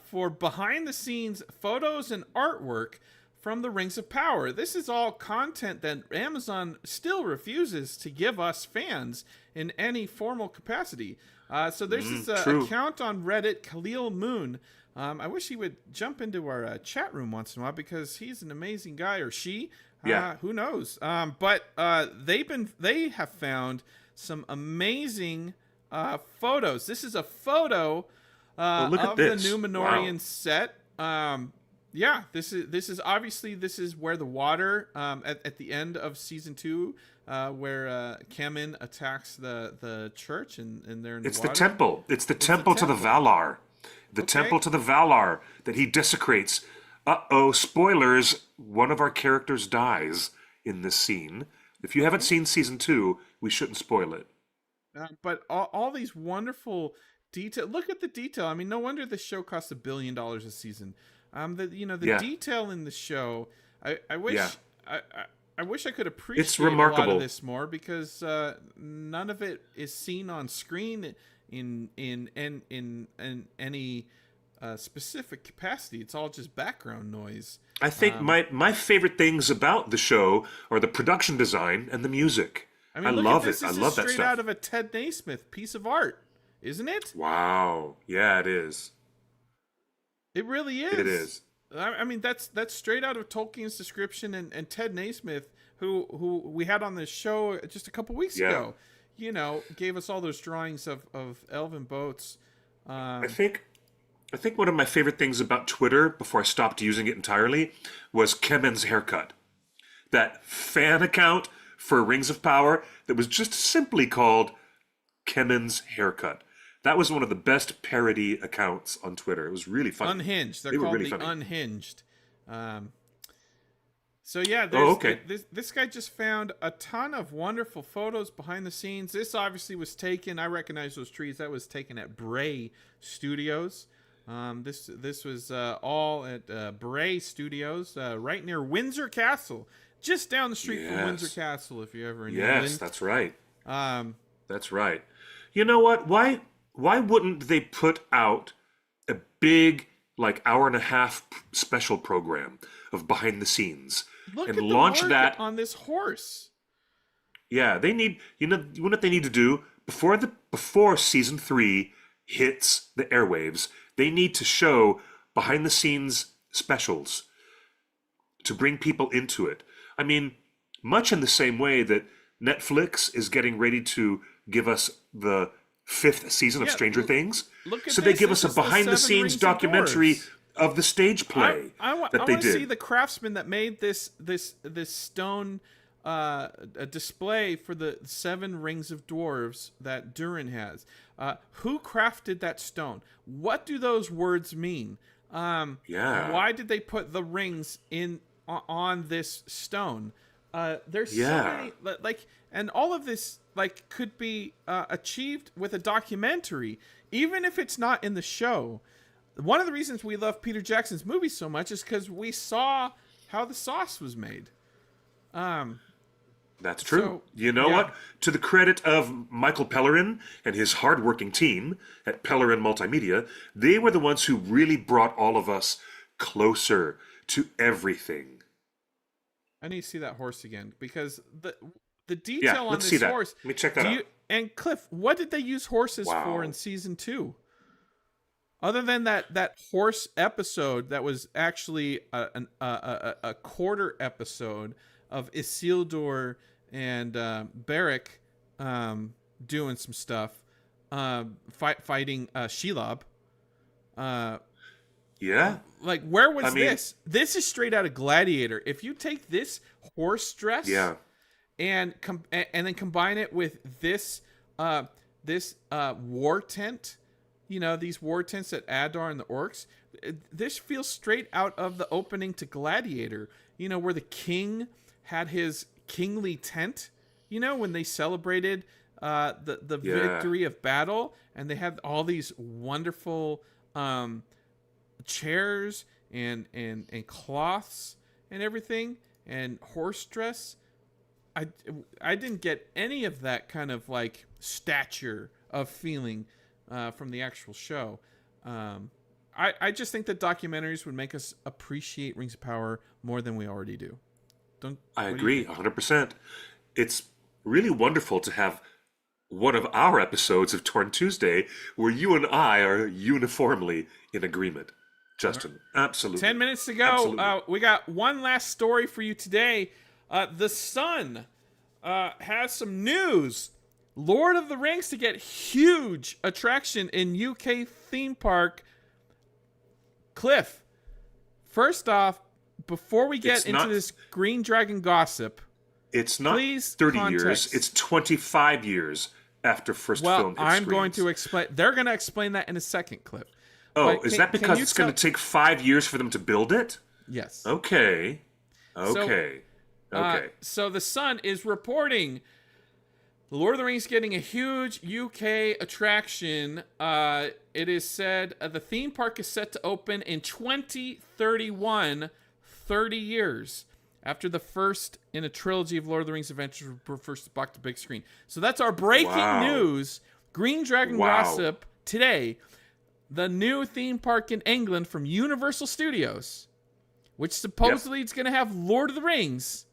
for behind-the-scenes photos and artwork from the Rings of Power. This is all content that Amazon still refuses to give us fans in any formal capacity. So there's this account on Reddit, Khalil Moon. I wish he would jump into our chat room once in a while because he's an amazing guy, or she. Who knows? But they have found some amazing photos. This is a photo of the Numenorian set. This is obviously where the water at the end of season 2 where Kemen attacks the church and they're in the It's water. the temple. It's the temple to the Valar. The temple to the Valar that he desecrates. Uh-oh, spoilers. One of our characters dies in this scene. If you haven't seen season 2, we shouldn't spoil it. But all these wonderful detail. Look at the detail. I mean, no wonder the show costs $1 billion a season. The detail in the show. I wish I wish I could appreciate a lot of this more, because none of it is seen on screen in any specific capacity. It's all just background noise. I think my favorite things about the show are the production design and the music. I mean, love it. I love that stuff. This is straight out of a Ted Naismith piece of art, isn't it? Wow. Yeah, it is. It really is. It is. I mean, that's straight out of Tolkien's description, and Ted Naismith, who we had on this show just a couple weeks ago, gave us all those drawings of elven boats. I think one of my favorite things about Twitter, before I stopped using it entirely, was Kemen's haircut. That fan account for Rings of Power that was just simply called Kemen's haircut. That was one of the best parody accounts on Twitter. It was really fun. Unhinged. They're they called really the funny. Unhinged. So yeah, this guy just found a ton of wonderful photos behind the scenes. This obviously was taken. I recognize those trees. That was taken at Bray Studios. This was all at Bray Studios, right near Windsor Castle, just down the street from Windsor Castle. If you're ever in England. Yes, that's right. That's right. You know what? Why wouldn't they put out a big, like, hour-and-a-half special program of behind the scenes and launch that on this horse? Yeah, they need. You know what they need to do before season 3 hits the airwaves. They need to show behind-the-scenes specials to bring people into it. I mean, much in the same way that Netflix is getting ready to give us the 5th season of Stranger Things. So they give us a behind-the-scenes documentary of the stage play I want to see the craftsman that made this stone a display for the 7 Rings of Dwarves that Duran has. Who crafted that stone? What do those words mean? Why did they put the rings on this stone? There's so many, and all of this could be achieved with a documentary, even if it's not in the show. One of the reasons we love Peter Jackson's movies so much is because we saw how the sauce was made. That's true. You know what? To the credit of Michael Pellerin and his hardworking team at Pellerin Multimedia, they were the ones who really brought all of us closer to everything. I need to see that horse again, because the detail on this horse. Let me check that out. And Cliff, what did they use horses for in season 2? Other than that horse episode that was actually a quarter episode of Isildur and Beric doing some stuff, fighting Shelob. Where was this? This is straight out of Gladiator. If you take this horse dress, and then combine it with this war tent, these war tents at Adar and the orcs, this feels straight out of the opening to Gladiator. Where the king had his kingly tent, when they celebrated the victory of battle, and they had all these wonderful chairs and cloths and everything, and horse dress. I didn't get any of that kind of stature of feeling from the actual show. I just think that documentaries would make us appreciate Rings of Power more than we already do. I agree 100%. It's really wonderful to have one of our episodes of Torn Tuesday where you and I are uniformly in agreement. Justin, absolutely. 10 minutes to go. We got one last story for you today. The Sun has some news. Lord of the Rings to get huge attraction in UK theme park. Cliff, first off, before we get into this Green Dragon gossip, It's not Please, 30 context. years. It's 25 years after first Well, film hit I'm going screens. to explain. They're going to explain that in a second clip. Oh, But is can- that can because you it's going to take 5 years for them to build it? Yes. Okay. Okay. So the Sun is reporting The Lord of the Rings getting a huge UK attraction. It is said the theme park is set to open in 2031, 30 years after the first in a trilogy of Lord of the Rings adventures were first brought to big screen. So that's our breaking news. Green Dragon Gossip today. The new theme park in England from Universal Studios, which supposedly is going to have Lord of the Rings,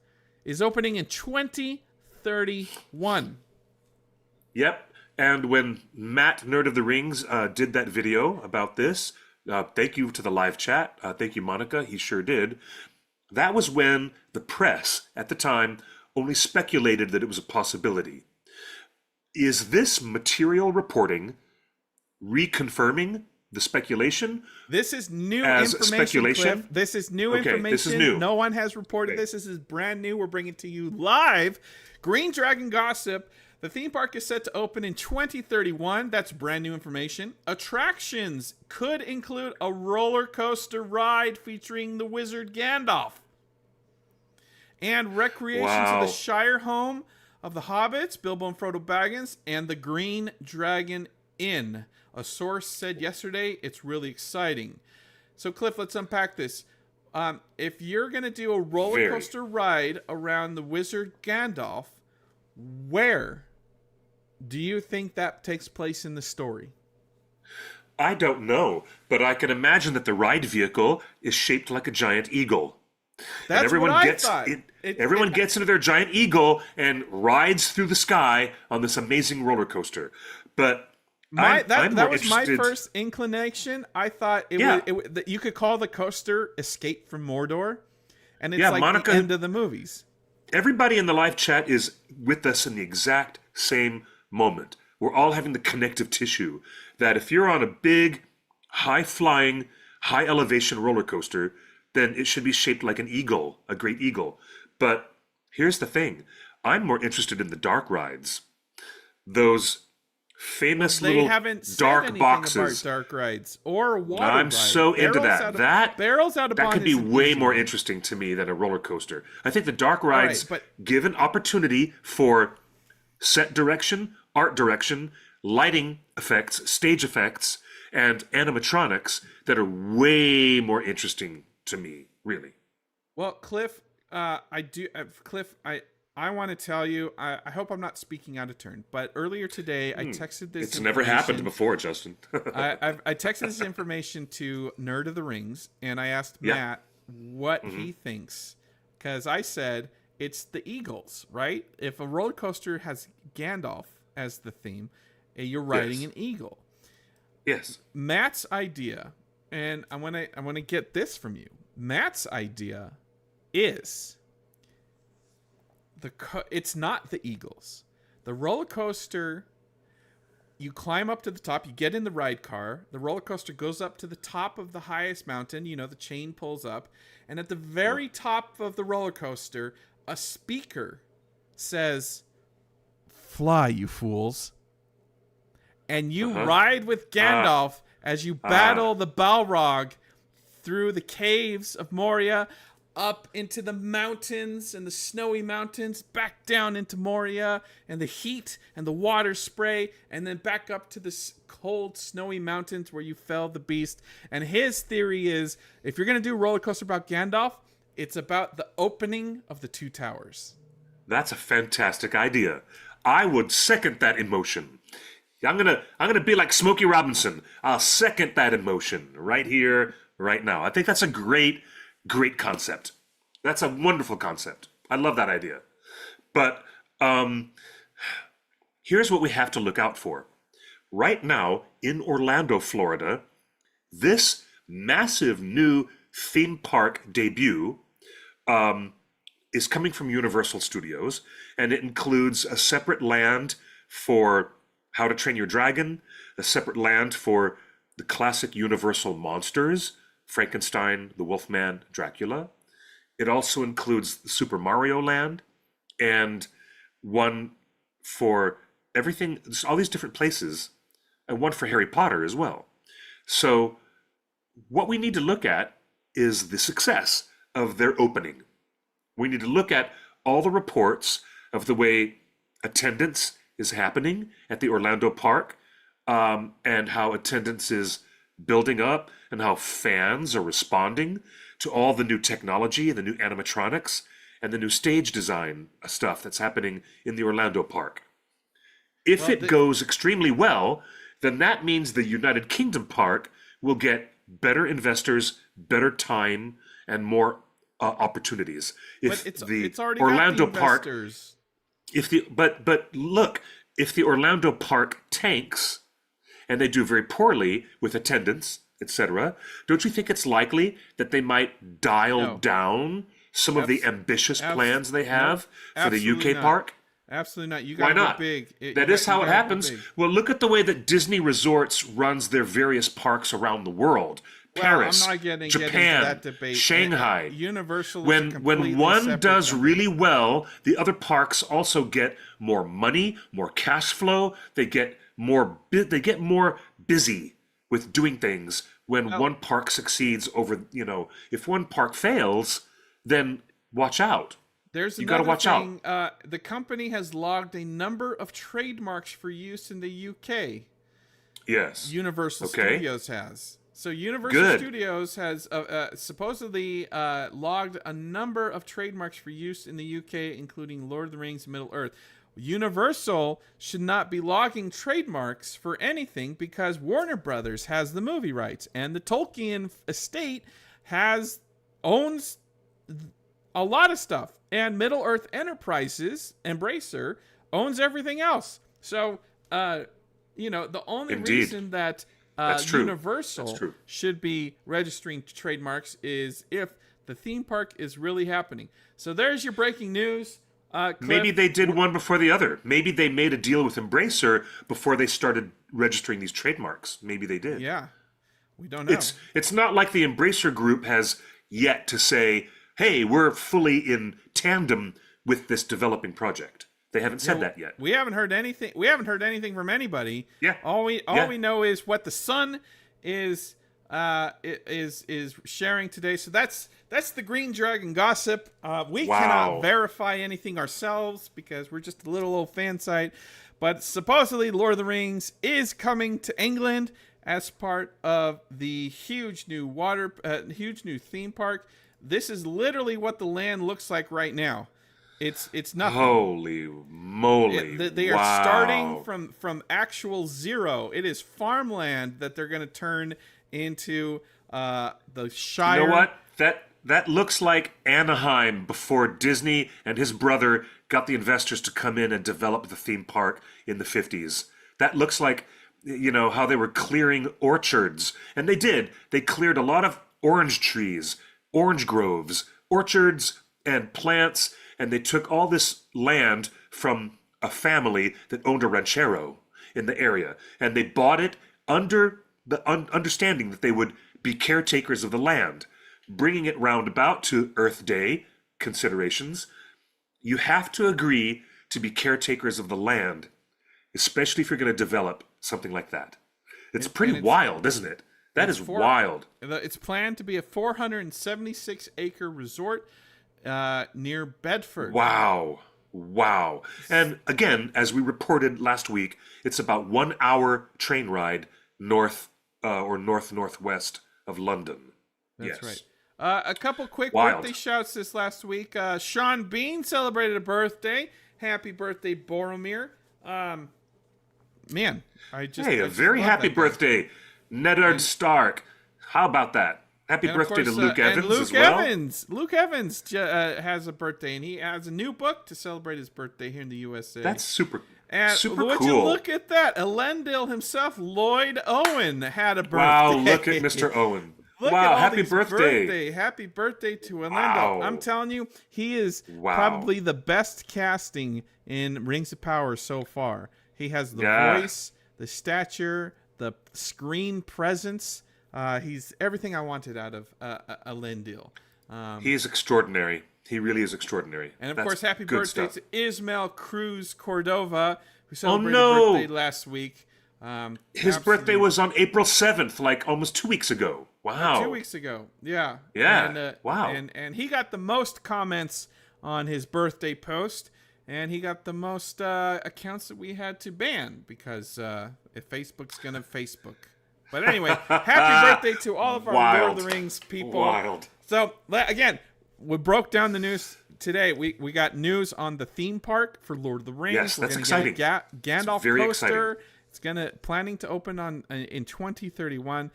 is opening in 2031. Yep. And when Matt, Nerd of the Rings, did that video about this, thank you to the live chat. Thank you, Monica. He sure did. That was when the press at the time only speculated that it was a possibility. Is this material reporting reconfirming the speculation? This is new as information, speculation? Cliff. This is new Okay, information. this is new. No one has reported this. This is brand new. We're bringing it to you live. Green Dragon Gossip. The theme park is set to open in 2031. That's brand new information. Attractions could include a roller coaster ride featuring the wizard Gandalf. And recreation to the Shire home of the Hobbits, Bilbo and Frodo Baggins, and the Green Dragon Inn. A source said yesterday it's really exciting. So, Cliff, let's unpack this. If you're going to do a roller coaster ride around the wizard Gandalf, where do you think that takes place in the story? I don't know, but I can imagine that the ride vehicle is shaped like a giant eagle. That's and everyone what I gets thought. Everyone gets into their giant eagle and rides through the sky on this amazing roller coaster. But that was my first inclination. I thought that you could call the coaster "Escape from Mordor," and it's like Monica, the end of the movies. Everybody in the live chat is with us in the exact same moment. We're all having the connective tissue that if you're on a big, high-flying, high-elevation roller coaster, then it should be shaped like an eagle, a great eagle. But here's the thing. I'm more interested in the dark rides. Those famous little dark boxes. About dark rides or water I'm rides. so into that. That could be way more one. interesting to me than a roller coaster. I think the dark rides give an opportunity for set direction, art direction, lighting effects, stage effects, and animatronics that are way more interesting to me, really. Well, Cliff, I want to tell you, I hope I'm not speaking out of turn, but earlier today I texted this. It's never happened before, Justin. I texted this information to Nerd of the Rings, and I asked Matt what he thinks, because I said it's the Eagles, right? If a roller coaster has Gandalf as the theme, you're riding an eagle. Yes. Matt's idea, and I want to get this from you. Matt's idea is it's not the Eagles. The roller coaster, you climb up to the top, you get in the ride car, the roller coaster goes up to the top of the highest mountain, the chain pulls up, and at the very top of the roller coaster, a speaker says, "Fly, you fools." And you ride with Gandalf as you battle the Balrog through the caves of Moria, up into the mountains and the snowy mountains, back down into Moria and the heat and the water spray, and then back up to the cold, snowy mountains where you fell the beast. And his theory is, if you're going to do a roller coaster about Gandalf, it's about the opening of the two towers. That's a fantastic idea. I would second that emotion. I'm gonna be like Smokey Robinson. I'll second that emotion right here, right now. I think that's a great concept. That's a wonderful concept. I love that idea. But here's what we have to look out for. Right now in Orlando, Florida, this massive new theme park debut is coming from Universal Studios, and it includes a separate land for How to Train Your Dragon, a separate land for the classic Universal monsters, Frankenstein, the Wolfman, Dracula. It also includes the Super Mario Land and one for everything, all these different places, and one for Harry Potter as well. So what we need to look at is the success of their opening. We need to look at all the reports of the way attendance is happening at the Orlando Park, and how attendance is building up, and how fans are responding to all the new technology and the new animatronics and the new stage design stuff that's happening in the Orlando Park. If it goes extremely well, then that means the United Kingdom Park will get better investors, better time, and more opportunities. If it's already Orlando got the Park, investors. but look, if the Orlando Park tanks and they do very poorly with attendance, etc., don't you think it's likely that they might dial down some of the ambitious plans they have for the UK park? Absolutely not. You Why got to not? go big. That is how it happens. Well, look at the way that Disney Resorts runs their various parks around the world. Paris, I'm not getting Japan, into that debate. Shanghai. Universal. When one does really well, the other parks also get more money, more cash flow. They get more busy with doing things. When one park succeeds over, if one park fails, then watch out. You got to watch out. The company has logged a number of trademarks for use in the UK. Yes. Universal Studios has. So Universal Studios has supposedly logged a number of trademarks for use in the UK, including Lord of the Rings, Middle-earth. Universal should not be logging trademarks for anything because Warner Brothers has the movie rights, and the Tolkien estate owns a lot of stuff, and Middle-earth Enterprises, Embracer, owns everything else. So, the only reason that Universal should be registering trademarks is if the theme park is really happening. So there's your breaking news. Cliff. Maybe they did one before the other. Maybe they made a deal with Embracer before they started registering these trademarks. Maybe they did. Yeah, we don't know. It's not like the Embracer group has yet to say, hey, we're fully in tandem with this developing project. They haven't said that yet. We haven't heard anything. We haven't heard anything from anybody. Yeah. All we know is what the Sun is sharing today. So that's the Green Dragon gossip. We cannot verify anything ourselves because we're just a little old fan site. But supposedly, Lord of the Rings is coming to England as part of the huge new theme park. This is literally what the land looks like right now. It's nothing. Holy moly! They are starting from actual zero. It is farmland that they're going to turn into the Shire. You know what? That looks like Anaheim before Disney and his brother got the investors to come in and develop the theme park in the 50s. That looks like, how they were clearing orchards. And they did. They cleared a lot of orange trees, orange groves, orchards, and plants. And they took all this land from a family that owned a ranchero in the area. And they bought it under the understanding that they would be caretakers of the land, bringing it roundabout to Earth Day considerations. You have to agree to be caretakers of the land, especially if you're going to develop something like that. It's pretty wild, isn't it? That is wild. It's planned to be a 476-acre resort near Bedford. Wow. And again, as we reported last week, it's about 1 hour train ride northwest of London. That's right. A couple quick birthday shouts this last week. Sean Bean celebrated a birthday. Happy birthday, Boromir. Man, a very happy birthday, Neddard Stark. How about that? Happy birthday to Luke Evans as well. Luke Evans has a birthday, and he has a new book to celebrate his birthday here in the USA. That's super cool. Would you look at that? Elendil himself, Lloyd Owen, had a birthday. Wow, look at Mr. Owen. Happy birthday. Happy birthday to Elendil. Wow. I'm telling you, he is probably the best casting in Rings of Power so far. He has the voice, the stature, the screen presence. He's everything I wanted out of Elendil. He's extraordinary. He really is extraordinary. And of That's course, happy good birthday stuff. to Ismael Cruz Cordova, who celebrated no! birthday last week. His birthday was on April 7th, like almost 2 weeks ago. Wow. 2 weeks ago. Yeah. Yeah. And, Wow. And he got the most comments on his birthday post, and he got the most accounts that we had to ban because if Facebook's gonna Facebook. But anyway, happy birthday to all of our Lord of the Rings people. Wild. So again, we broke down the news today. We got news on the theme park for Lord of the Rings. Yes, We're that's gonna exciting. Get a Gandalf It's very poster. exciting. It's planning to open in 2031.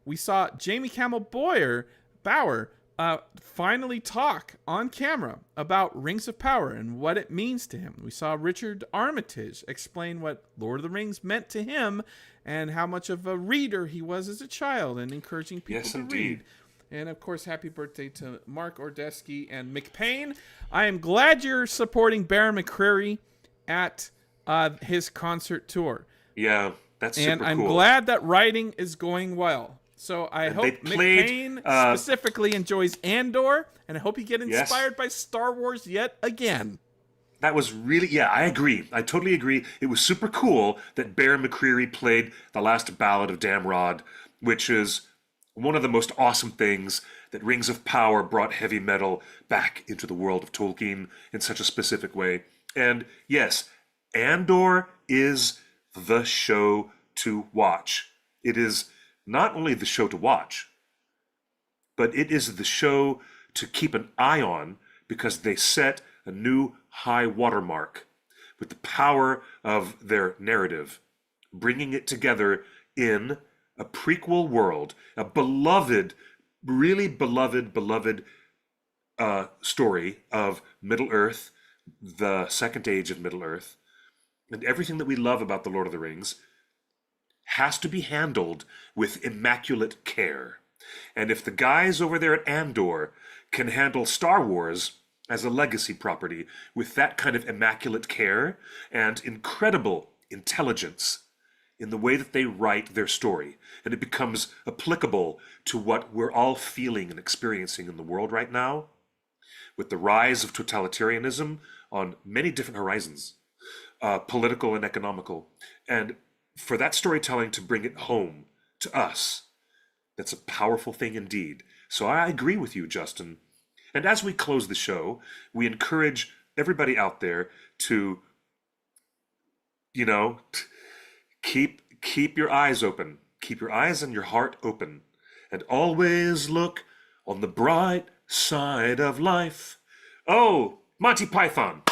We saw Jamie Campbell Bower finally talk on camera about Rings of Power and what it means to him. We saw Richard Armitage explain what Lord of the Rings meant to him and how much of a reader he was as a child and encouraging people to read. And of course, happy birthday to Mark Ordesky and McPain. I am glad you're supporting Baron McCreary at his concert tour. Yeah, that's super And I'm cool. glad that writing is going well. So I hope McPain specifically enjoys Andor, and I hope you get inspired by Star Wars yet again. That was really, yeah, I agree. I totally agree. It was super cool that Baron McCreary played the last Ballad of Damrod, which is one of the most awesome things that Rings of Power brought heavy metal back into the world of Tolkien in such a specific way. And yes, Andor is the show to watch. It is not only the show to watch, but it is the show to keep an eye on because they set a new high watermark with the power of their narrative, bringing it together in a prequel world, a beloved, really beloved story of Middle-earth, the second age of Middle-earth, and everything that we love about The Lord of the Rings has to be handled with immaculate care. And if the guys over there at Andor can handle Star Wars as a legacy property with that kind of immaculate care and incredible intelligence in the way that they write their story, and it becomes applicable to what we're all feeling and experiencing in the world right now, with the rise of totalitarianism on many different horizons, political and economical, and for that storytelling to bring it home to us, that's a powerful thing indeed. So I agree with you, Justin. And as we close the show, we encourage everybody out there to, keep your eyes open. Keep your eyes and your heart open. And always look on the bright side of life. Oh, Monty Python.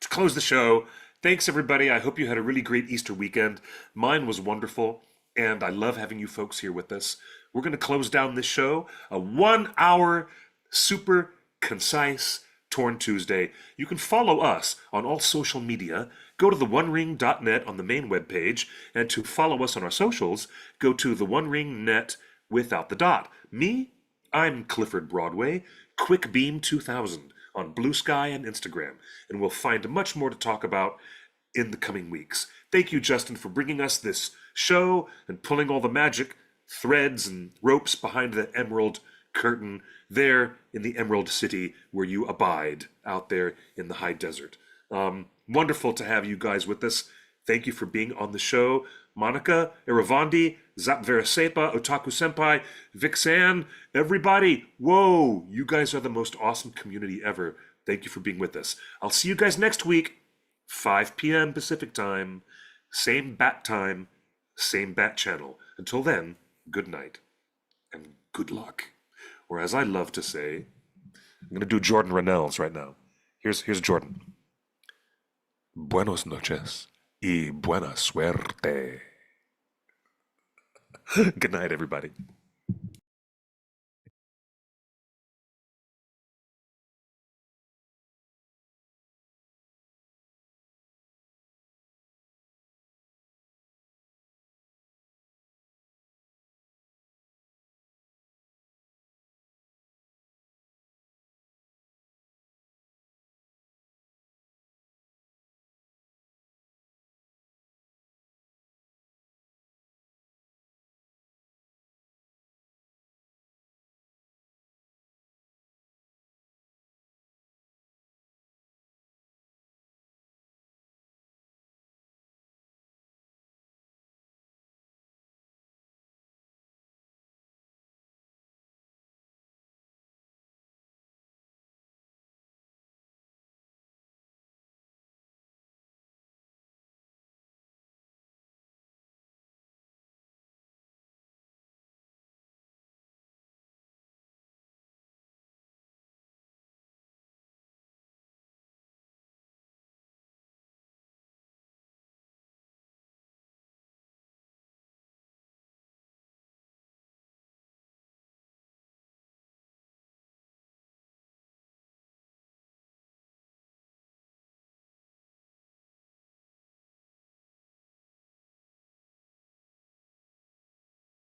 To close the show, thanks everybody. I hope you had a really great Easter weekend. Mine was wonderful, and I love having you folks here with us. We're going to close down this show, a 1 hour, super concise Torn Tuesday. You can follow us on all social media. Go to theonering.net on the main webpage, and to follow us on our socials, go to theonering.net without the dot. Me, I'm Clifford Broadway, QuickBeam2000 on Blue Sky and Instagram, and we'll find much more to talk about in the coming weeks. Thank you, Justin, for bringing us this show and pulling all the magic threads and ropes behind the emerald curtain there in the Emerald City where you abide out there in the high desert. Wonderful to have you guys with us. Thank you for being on the show. Monica, Eravandi, Zapverasepa, Otaku Senpai, Vixan, everybody. Whoa, you guys are the most awesome community ever. Thank you for being with us. I'll see you guys next week, 5 p.m. Pacific time, same bat time, same bat channel. Until then, good night and good luck. Or as I love to say, I'm going to do Jordan Rennells right now. Here's Jordan. Buenos noches y buena suerte. Good night, everybody.